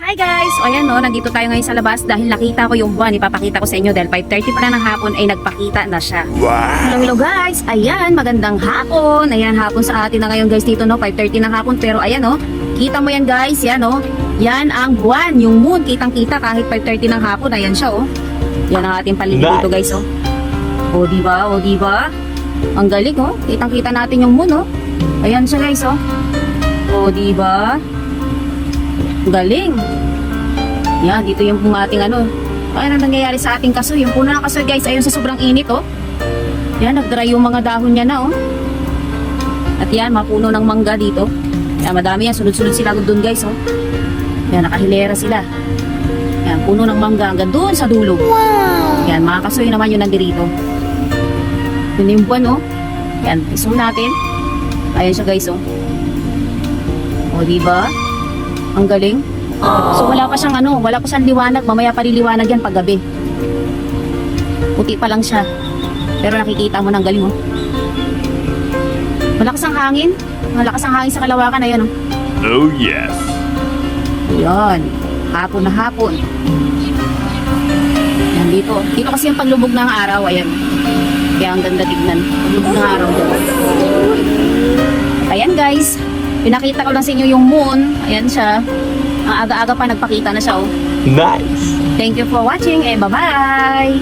Hi guys! O ayan no, nandito tayo ngayon sa labas dahil nakita ko yung buwan. Ipapakita ko sa inyo dahil 5:30 pa na ng hapon ay nagpakita na siya. Hello guys! Ayan, magandang hapon. Ayan, hapon sa atin na ngayon guys dito no, 5:30 ng hapon. Pero ayan no, kita mo yan guys, yan no. Yan ang buwan, yung moon, kitang-kita kahit 5:30 ng hapon. Ayan siya oh. Yan ang ating paligid dito guys oh. O diba, o diba? Ang galing oh, kitang-kita natin yung moon oh. Ayan siya guys oh. O diba? Galing. Yan, dito yung ating ano. Ano nangyayari sa ating kasoy? Yung puno ng kasoy guys, ayun sa sobrang init oh. Yan, nagdry yung mga dahon niya na oh. At yan, mapuno ng mangga dito. Yan, madami yan, sunod-sunod sila doon guys oh. Yan, nakahilera sila. Yan, puno ng mangga hanggang doon sa dulo. Wow! Yan, mga kasoy naman yung nandirito. Yun yung buwan oh. Yan, isun natin. Ayun siya guys oh. O diba? Ang galing. So wala pa siyang ano, wala pa siyang liwanag. Mamaya pa rin liwanag yan pag gabi. Puti pa lang siya. Pero nakikita mo ng galing oh. Malakas ang hangin. Malakas ang hangin sa Kalawakan. Ayan oh. Oh yes. Ayan. Hapon na hapon. Yan dito. Dito kasi yung paglubog ng araw. Ayan. Kaya ang ganda tignan. Paglubog ng araw. Ayan guys. Pinakita ko lang sa inyo yung moon. Ayan siya. Ang aga-aga pa nagpakita na siya oh. Nice. Thank you for watching and bye-bye!